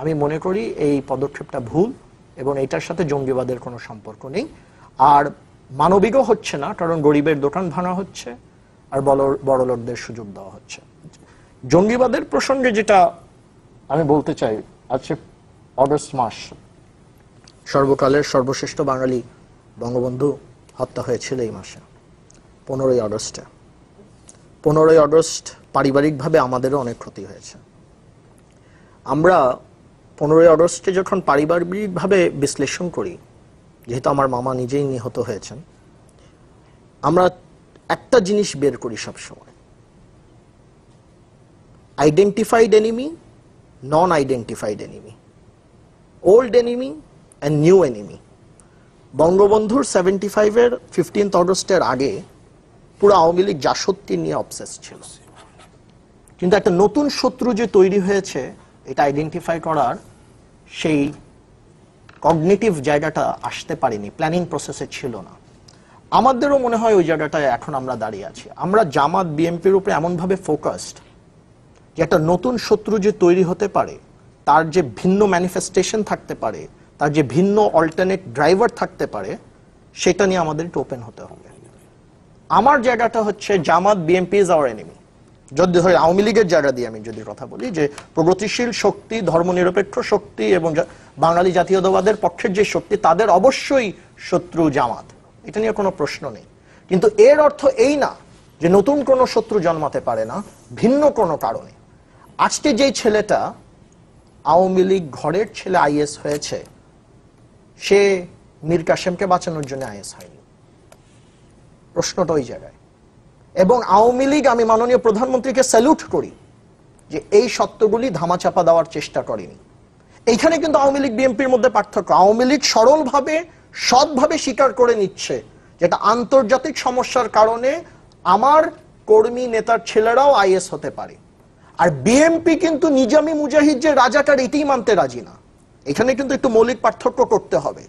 আমি মনে করি এই পদক্ষেপটা ভুল এবং এটার সাথে জঙ্গিবাদের কোনো সম্পর্ক নেই। আর মানবিকও হচ্ছে না, কারণ গরিবের দোকান ভাঙা হচ্ছে আর বড় লোকদের সুযোগ দেওয়া হচ্ছে। জঙ্গিবাদের প্রসঙ্গে যেটা আমি বলতে চাই, আজকে অগস্ট মাস, সর্বকালের সর্বশ্রেষ্ঠ বাঙালি বঙ্গবন্ধু হত্যা হয়েছিল এই মাসে 15ই আগস্টে। 15ই আগস্ট পারিবারিকভাবে আমাদেরও অনেক ক্ষতি হয়েছে। আমরা 15ই আগস্টে যখন পারিবারিকভাবে বিশ্লেষণ করি, যেহেতু আমার মামা নিজেই নিহত হয়েছেন, আমরা একটা জিনিস বের করি সবসময়, identified enemy, non identified enemy, old enemy and new enemy. বঙ্গবন্ধুর 75-এর 15th আগস্টের আগে পুরো আওয়ামী লীগ জাসত্তি নিয়ে অবসেস ছিল, কিন্তু একটা নতুন শত্রু যে তৈরি হয়েছে এটা আইডেন্টিফাই করার সেই কগনিটিভ জায়গাটা আসতে পারেনি, প্ল্যানিং প্রসেসে ছিল না। আমাদেরও মনে হয় ওই জায়গাটায় এখন আমরা দাঁড়িয়ে আছি। আমরা জামাত বিএনপির উপরে এমনভাবে ফোকাসড যে একটা নতুন শত্রু যে তৈরি হতে পারে, তার যে ভিন্ন ম্যানিফেস্টেশন থাকতে পারে, তার যে ভিন্ন অল্টারনেট ড্রাইভার থাকতে পারে, সেটা নিয়ে আমাদের একটু ওপেন হতে হবে। আমার জায়গাটা হচ্ছে জামাত বিএনপি ইজ আওয়ার এনিমি। যদি ধরে আওয়ামী লীগের জায়গা দিয়ে আমি যদি কথা বলি, যে প্রগতিশীল শক্তি, ধর্মনিরপেক্ষ শক্তি এবং বাঙালি জাতীয়তাবাদের পক্ষের যে শক্তি, তাদের অবশ্যই শত্রু জামাত, এটা নিয়ে কোনো প্রশ্ন নেই। কিন্তু এর অর্থ এই না যে নতুন কোনো শত্রু জন্মাতে পারে না ভিন্ন কোনো কারণে। আজকে যেই ছেলেটা আওয়ামী লীগ ঘরের ছেলে আইএস হয়েছে, সে মীর কাসেমকে বাঁচানোর জন্য আইএস হয়নি। প্রশ্নটা ওই জায়গায়। এবং আওয়ামী লীগ, আমি মাননীয় প্রধানমন্ত্রীকে স্যালুট করি যে এই সত্যগুলি ধামাচাপা দেওয়ার চেষ্টা করেনি। এইখানে কিন্তু আওয়ামী লীগ বিএনপির মধ্যে পার্থক্য। আওয়ামী লীগ সরলভাবে, সৎভাবে স্বীকার করে নিচ্ছে যেটা আন্তর্জাতিক সমস্যার কারণে আমার কর্মী নেতার ছেলেরাও আইএস হতে পারে। আর বিএনপি কিন্তু নিজামী মুজাহিদ যে রাজাকার, এটাই মানতে রাজি না। এখানে কিন্তু একটু মৌলিক পার্থক্য করতে হবে।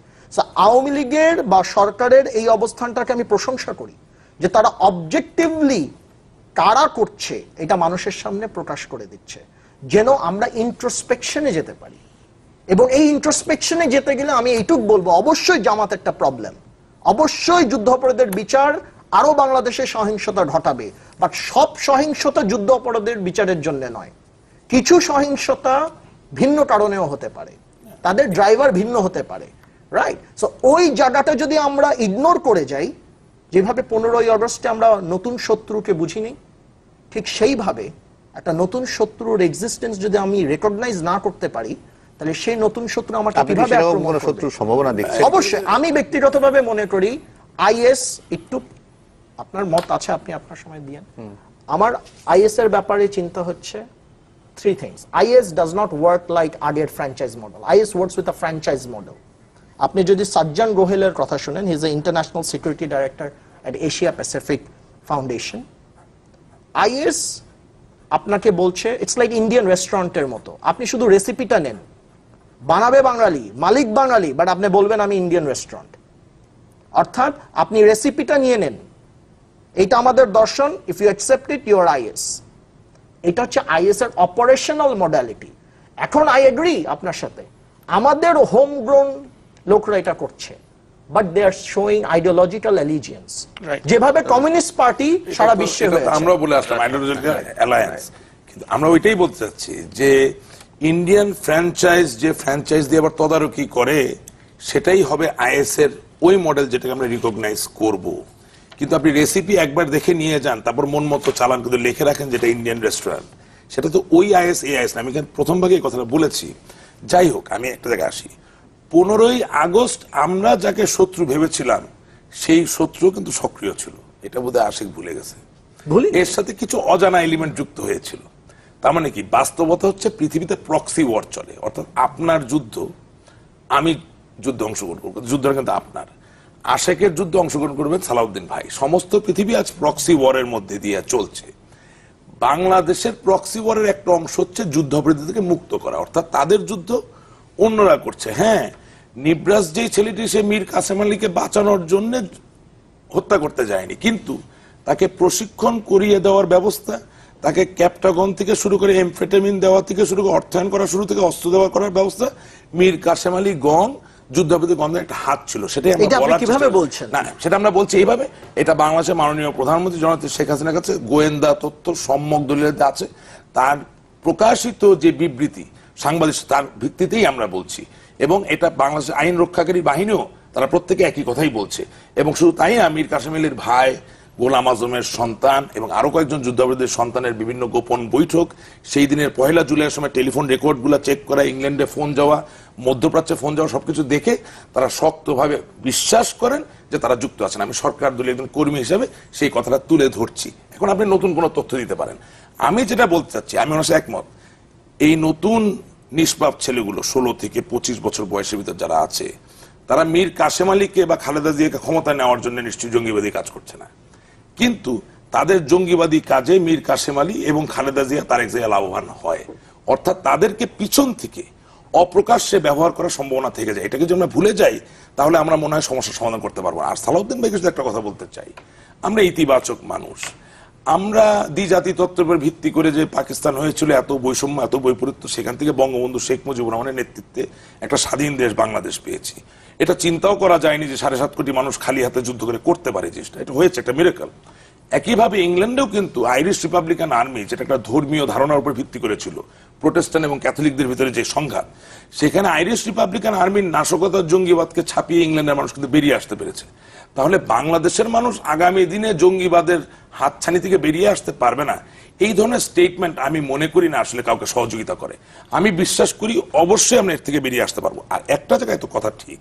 আওয়ামী লীগের বা সরকারের এই অবস্থানটাকে আমি প্রশংসা করি যে তারা অবজেক্টিভলি কারা করছে এটা মানুষের সামনে প্রকাশ করে দিচ্ছে, যেন আমরা ইন্ট্রোস্পেকশনে যেতে পারি। এবং এই ইন্ট্রোস্পেকশনে যেতে গেলে আমি এইটুকু বলবো, অবশ্যই জামাত একটা প্রবলেম, অবশ্যই যুদ্ধাপরাধের বিচার আরো বাংলাদেশে সহিংসতা ঘটাবে, বাট সব সহিংসতা যুদ্ধ অপরাধের বিচারের জন্য নয়। কিছু সহিংসতা ভিন্ন কারণেও হতে পারে, তাদের ড্রাইভার ভিন্ন হতে পারে, রাইট? সো ওই জায়গাটা যদি আমরা ইগনোর করে যাই, যেভাবে 15ই আগস্টে আমরা নতুন শত্রুকে বুঝিনি, ঠিক সেইভাবে একটা নতুন শত্রুর এক্সিস্টেন্স যদি আমি রেকগনাইজ না করতে পারি, তাহলে সেই নতুন শত্রু আমাকে কিভাবে আক্রমণ করবে? শত্রুর সম্ভাবনা দেখছেন? অবশ্যই। আমি ব্যক্তিগতভাবে মনে করি আইএস, একটু আপনার মত আছে, আপনি আপনার সময় দিয়েন। আমার আইএস এর ব্যাপারে চিন্তা হচ্ছে three things. IS does not work like আগের franchise model. IS works with a franchise model. আপনি যদি সাজ্জান রোহেলের কথা শুনেন, he is the international security director at Asia Pacific Foundation. IS আপনাকে বলছে ইটস লাইক ইন্ডিয়ান রেস্টুরেন্টের মতো, আপনি শুধু রেসিপিটা নেন, বানাবে বাঙালি, মালিক বাঙালি, বাট আপনি বলবেন আমি ইন্ডিয়ান রেস্টুরেন্ট। অর্থাৎ আপনি রেসিপিটা নিয়ে নেন, এটা আমাদের দর্শন, if you accept it you are IS. এটা হচ্ছে আইএস এর অপারেশনাল মডালিটি। এখন আই এগ্রি আপনার সাথে, আমাদের হোম গ্রোন লোকরা এটা করছে, but they are showing ideological allegiance, যেভাবে কমিউনিস্ট পার্টি সারা বিশ্বে হয়েছে। আমরা বলে আসলাম আইডিওলজিক্যাল অ্যালায়েন্স, কিন্তু আমরা ওইটাই বলতে চাচ্ছি যে ইন্ডিয়ান ফ্র্যাঞ্চাইজ, যে ফ্র্যাঞ্চাইজ দিয়ে আবার তদারকি করে, সেটাই হবে আইএস এর ওই মডেল যেটাকে আমরা রিকগনাইজ করব। কিন্তু আপনি রেসিপি একবার দেখে নিয়ে যান, তারপর মন মতো চালান, কিন্তু লিখে রাখেন যেটা ইন্ডিয়ান রেস্টুরেন্ট, সেটা তো ওই আইএস এই আইএস না। আমি প্রথম ভাগে এই কথাটা বলেছি। যাই হোক, আমি একটা জায়গায় আসি। 15ই আগস্ট আমরা যাকে শত্রু ভেবেছিলাম, সেই শত্রু কিন্তু সক্রিয় ছিল, এটা বোধহয় আশিক ভুলে গেছে। এর সাথে কিছু অজানা এলিমেন্ট যুক্ত হয়েছিল। তার মানে কি, বাস্তবতা হচ্ছে পৃথিবীতে প্রক্সি ওয়ার চলে, অর্থাৎ আপনার যুদ্ধ আমি যুদ্ধে অংশগ্রহণ করবো, যুদ্ধটা কিন্তু আপনার। আশেকের যুদ্ধে অংশগ্রহণ করবেন সালাউদ্দিন ভাই। সমস্ত পৃথিবী আজ প্রক্সি ওয়ারের মধ্যে দিয়ে চলছে। বাংলাদেশের প্রক্সি ওয়ারের একটা অংশ হচ্ছে যুদ্ধাপরাধী থেকে মুক্ত করা, অর্থাৎ তাদের যুদ্ধ অন্যরা করছে। হ্যাঁ, নিব্রাস যেই ছেলেটি, সে মীর কাসেম আলীকে বাঁচানোর জন্য হত্যা করতে যায়নি, কিন্তু তাকে প্রশিক্ষণ করিয়ে দেওয়ার ব্যবস্থা, তাকে ক্যাপটাগন থেকে শুরু করে এমফেটামিন দেওয়া থেকে শুরু করে অর্থায়ন করা, শুরু থেকে অস্ত্র দেওয়া করার ব্যবস্থা, মীর কাসেম আলী গং যুদ্ধাপরাধী গন্ধের একটা হাত ছিল। সেটাই আমরা বলার কিভাবে বলছেন না, সেটা আমরা বলছি এইভাবে। এটা বাংলাদেশের মাননীয় প্রধানমন্ত্রী জননেত্রী শেখ হাসিনার কাছে গোয়েন্দা তথ্য সম্যক দলিল আছে, তার প্রকাশিত যে বিবৃতি সাংবাদিক, তার ভিত্তিতেই আমরা বলছি। এবং এটা বাংলাদেশের আইন রক্ষাকারী বাহিনীও তারা প্রত্যেকে একই কথাই বলছে। এবং শুধু তাই না, মীর কাসেম আলীর ভাই, গোলাম আজমের সন্তান এবং আরো কয়েকজন যুদ্ধাপরাধীর সন্তানের বিভিন্ন গোপন বৈঠক, সেই দিনের 1 জুলাইয়ের সময় টেলিফোন রেকর্ডগুলো চেক করা, ইংল্যান্ডে ফোন যাওয়া, মধ্যপ্রাচ্যে ফোন যাওয়া, সবকিছু দেখে তারা শক্তভাবে বিশ্বাস করেন যে তারা যুক্ত আছেন। আমি সরকার দলীয় একজন কর্মী হিসেবে সেই কথাটা তুলে ধরছি। এখন আপনি নতুন কোনো তথ্য দিতে পারেন। আমি যেটা বলতে চাচ্ছি, আমি ওনার সাথে একমত, এই নতুন নিষ্পাপ ছেলেগুলো 16 থেকে 25 বছর বয়সের ভিতর যারা আছে, তারা মীর কাসেম আলীকে বা খালেদা জিয়াকে ক্ষমতা নেওয়ার জন্য নিশ্চয়ই জঙ্গিবাদী কাজ করছে না, কিন্তু তাদের জঙ্গিবাদী কাজে মীর কাসেম আলী এবং খালেদা জিয়া, তারেক জিয়া লাভবান হয়। অর্থাৎ তাদেরকে পিছন থেকে অপ্রকাশ্যে ব্যবহার করার সম্ভাবনা থেকে যায়। এটাকে যদি আমরা ভুলে যাই, তাহলে আমরা মনে হয় সমস্যার সমাধান করতে পারবো। আর সালাউদ্দিন ভাইকে শুধু একটা কথা বলতে চাই, আমরা ইতিবাচক মানুষ। আমরা দ্বিজাতি তত্ত্বের উপর ভিত্তি করে যে পাকিস্তান হয়েছিল, এত বৈষম্য, এত বৈপরীত্য, সেখান থেকে বঙ্গবন্ধু শেখ মুজিবুর রহমানের নেতৃত্বে একটা স্বাধীন দেশ বাংলাদেশ পেয়েছি। এটা চিন্তাও করা যায়নি যে 7.5 কোটি মানুষ খালি হাতে যুদ্ধ করে করতে পারে জিনিসটা। এটা হয়েছে, একটা মিরাকল। একইভাবে ইংল্যান্ডেও কিন্তু আইরিশ রিপাবলিকান আর্মি, যেটা একটা ধর্মীয় ধারণার উপর ভিত্তি করেছিল, প্রোটেস্ট্যান্ট এবং ক্যাথলিকদের ভিতরে যে সংঘাত, সেখানে আইরিশ রিপাবলিকান আর্মির নাশকতার জঙ্গিবাদকে ছাপিয়ে ইংল্যান্ডের মানুষ কিন্তু বেরিয়ে আসতে পেরেছে। তাহলে বাংলাদেশের মানুষ আগামী দিনে জঙ্গিবাদের হাতছানি থেকে বেরিয়ে আসতে পারবে না, এই ধরনের স্টেটমেন্ট আমি মনে করি না আসলে কাউকে সহযোগিতা করে। আমি বিশ্বাস করি অবশ্যই আমরা এর থেকে বেরিয়ে আসতে পারবো। আর একটা জায়গায় তো কথা ঠিক,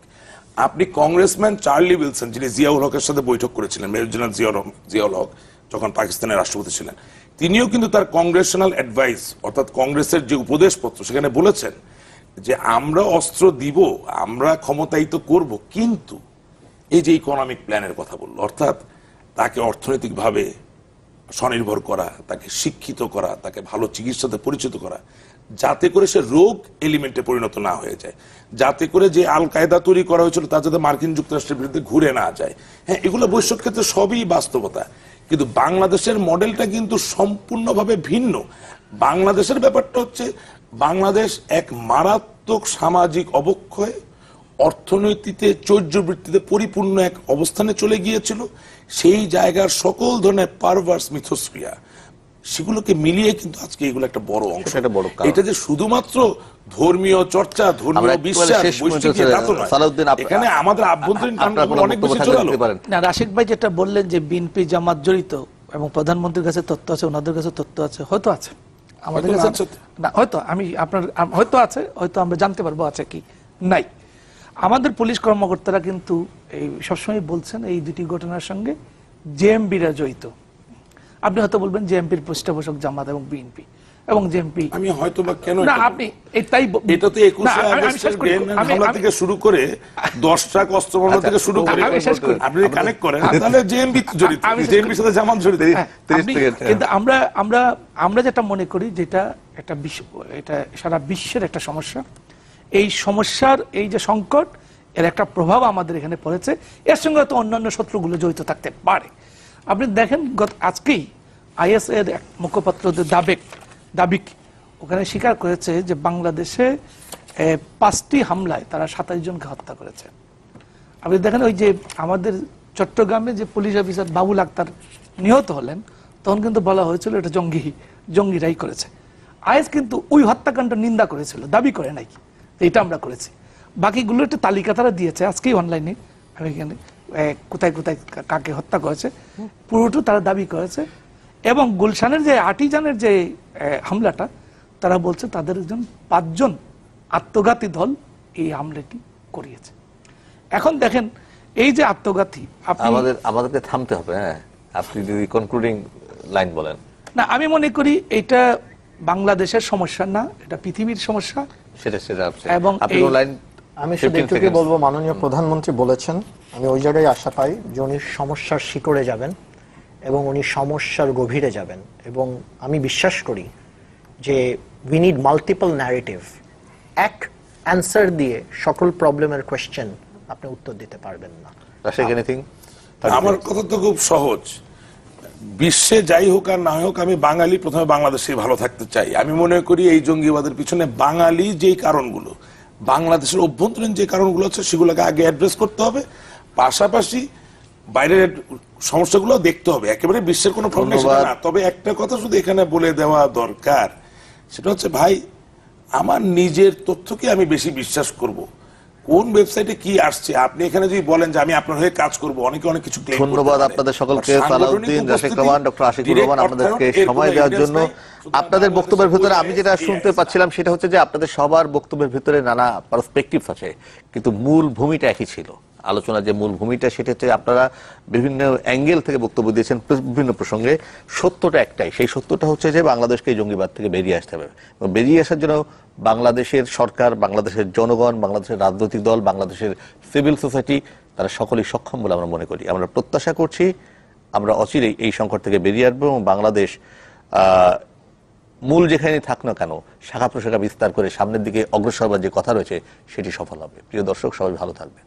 আপনি কংগ্রেসম্যান চার্লি উইলসন, যিনি জিয়াউল হকের সাথে বৈঠক করেছিলেন, মেজর জেনারেল জিয়াউল হক যখন পাকিস্তানের রাষ্ট্রপতি ছিলেন, তিনিও কিন্তু তার কংগ্রেশনাল অ্যাডভাইস, অর্থাৎ কংগ্রেসের যে উপদেশপত্র, সেখানে বলেছেন যে আমরা অস্ত্র দিব, আমরা ক্ষমতায়িত করব, কিন্তু এই যে ইকোনমিক প্ল্যানের কথা বললো, অর্থাৎ তাকে অর্থনৈতিকভাবে স্বনির্ভর করা, তাকে শিক্ষিত করা, তাকে ভালো চিকিৎসাতে পরিচিত করা, যাতে করে সে রোগ এলিমেন্টে পরিণত না হয়ে যায়, যাতে করে যে আল কায়দা তৈরি করা হয়েছিল তা যাতে মার্কিন যুক্তরাষ্ট্রের বিরুদ্ধে ঘুরে না যায়। হ্যাঁ, এগুলো বৈশ্বিক ক্ষেত্রে সবই বাস্তবতা, কিন্তু বাংলাদেশের মডেলটা কিন্তু সম্পূর্ণভাবে ভিন্ন। বাংলাদেশের ব্যাপারটা হচ্ছে, বাংলাদেশ এক মারাত্মক সামাজিক অবক্ষয়, অর্থনীতিতে চৌর্যবৃত্তিতে পরিপূর্ণ এক অবস্থানে চলে গিয়েছিল। সেই জায়গার সকল ধরনের পারভার্স মিথস্ক্রিয়া, সেগুলোকে মিলিয়ে কিন্তু আজকে এগুলো একটা বড় অংশ। এটা যে শুধুমাত্র ধর্মীয় চর্চা, ধর্মীয় বিশ্বাস, এখানে আমাদের আভ্যন্তরীণ অনেক বেশি জোরালো। না, রাশিদ ভাই যেটা বললেন যে বিএনপি জামাত জড়িত এবং প্রধানমন্ত্রীর কাছে তথ্য আছে, ওনাদের কাছে তথ্য আছে, হয়তো আছে, আমাদের কাছে না, হয়তো আমি আপনার হয়তো আছে, হয়তো আমরা জানতে পারবো আছে কি নাই। আমাদের পুলিশ কর্মকর্তারা কিন্তু এই সবসময় বলছেন এই দুটি ঘটনার সঙ্গে জেএমবিরা জড়িত। আপনি হয়তো বলবেন জেএমপির পৃষ্ঠপোষক জামাত এবং বিএনপি এবং জেএমপি। আমি হয়তো বা কেন না আপনি তাই এটা তো 21 আগস্টের হামলা থেকে শুরু করে 10 ট্রাক অস্ত্র বহন থেকে শুরু করে আপনি কানেক্ট করেন তাহলে জেএমপি জড়িত, জেএমপির সাথে জামাত জড়িত। কিন্তু আমরা যেটা মনে করি যেটা একটা এটা সারা বিশ্বের একটা সমস্যা, এই সমস্যার এই যে সংকট এর একটা প্রভাব আমাদের এখানে পড়েছে, এর সঙ্গে হয়তো অন্যান্য শত্রুগুলো জড়িত থাকতে পারে। আপনি দেখেন আজকেই আইএস এর এক মুখপাত্র দাবিক ওখানে স্বীকার করেছে যে বাংলাদেশে 5টি হামলায় তারা 27 জনকে হত্যা করেছে। আপনি দেখেন ওই যে আমাদের চট্টগ্রামে যে পুলিশ অফিসার বাবুল আক্তার নিহত হলেন তখন কিন্তু বলা হয়েছিল এটা জঙ্গিরাই করেছে। আইএস কিন্তু ওই হত্যাকাণ্ড নিন্দা করেছিল, দাবি করে নাই এটা আমরা করেছি। বাকিগুলো একটা তালিকা তারা দিয়েছে আজকেই অনলাইনে, আমি এখানে কোথায় কোথায় কাকে হত্যা করেছে পুরোটা তারা দাবি করেছে। এবং গুলশানের যে আর্টিজানের যে হামলাটা তারা বলছে তাদের একজন 5 জন আত্মঘাতী দল এই হামলাটি করিয়েছে। এখন দেখেন এই যে আত্মঘাতী, আমাদেরকে থামতে হবে। হ্যাঁ, আপনি যদি কনক্লুডিং লাইন বলেন। না, আমি মনে করি এটা বাংলাদেশের সমস্যা না, এটা পৃথিবীর সমস্যা। সেটা এবং আমি শুধু একটুকে বলবো, মাননীয় প্রধানমন্ত্রী বলেছেন, আমি ওই জায়গায় আশা পাই যে উনি সমস্যার শিকড়ে যাবেন এবং উনি সমস্যার গভীরে যাবেন। এবং আমি বিশ্বাস করি যে উই নিড মাল্টিপল ন্যারেটিভ। এক অ্যান্সার দিয়ে সকল প্রবলেমের কোয়েশ্চেন আপনি উত্তর দিতে পারবেন না। আমার কথা তো খুব সহজ, বিশ্বে যাই হোক আর না হোক আমি বাঙালি, প্রথমে বাংলাদেশে ভালো থাকতে চাই। আমি মনে করি এই জঙ্গিবাদের পিছনে বাঙালি যেই কারণগুলো, বাংলাদেশের অভ্যন্তরীণ যে কারণগুলো আছে সেগুলোকে আগে অ্যাড্রেস করতে হবে, পাশাপাশি বাইরের সমস্যাগুলো দেখতে হবে। একেবারে বিশ্বের কোনো প্রবলেম না। তবে একটা কথা শুধু এখানে বলে দেওয়া দরকার, সেটা হচ্ছে ভাই আমার নিজের তথ্যকে আমি বেশি বিশ্বাস করব। কোন ওয়েবসাইটে কি আসছে আপনি এখানে যদি বলেন যে আমি আপনার হয়ে কাজ করব, অনেকে অনেক কিছু ক্লেম করতে পারে। ধন্যবাদ আপনাদের সকলকে, সালাউদ্দিন, রাশেক রহমান, ডক্টর আশিকুর রহমান, আপনাদেরকে সময় দেওয়ার জন্য। আপনাদের বক্তব্যের ভিতরে আমি যেটা শুনতে পাচ্ছিলাম সেটা হচ্ছে যে আপনাদের সবার বক্তব্যের ভিতরে নানা পার্সপেক্টিভ আছে, কিন্তু মূল ভূমিটা একই ছিল। আলোচনার যে মূল ভূমিটা সেটা হচ্ছে আপনারা বিভিন্ন অ্যাঙ্গেল থেকে বক্তব্য দিয়েছেন বিভিন্ন প্রসঙ্গে। সত্যটা একটাই, সেই সত্যটা হচ্ছে যে বাংলাদেশকে এই জঙ্গিবাদ থেকে বেরিয়ে আসতে হবে। এবং বেরিয়ে আসার জন্য বাংলাদেশের সরকার, বাংলাদেশের জনগণ, বাংলাদেশের রাজনৈতিক দল, বাংলাদেশের সিভিল সোসাইটি তারা সকলেই সক্ষম বলে আমরা মনে করি। আমরা প্রত্যাশা করছি আমরা অচিরেই এই সংকট থেকে বেরিয়ে আসবো এবং বাংলাদেশ মূল যেখানে থাক না কেন শাখা প্রশাখা বিস্তার করে সামনের দিকে অগ্রসর হবার যে কথা রয়েছে সেটি সফল হবে। প্রিয় দর্শক, সবাই ভালো থাকবেন।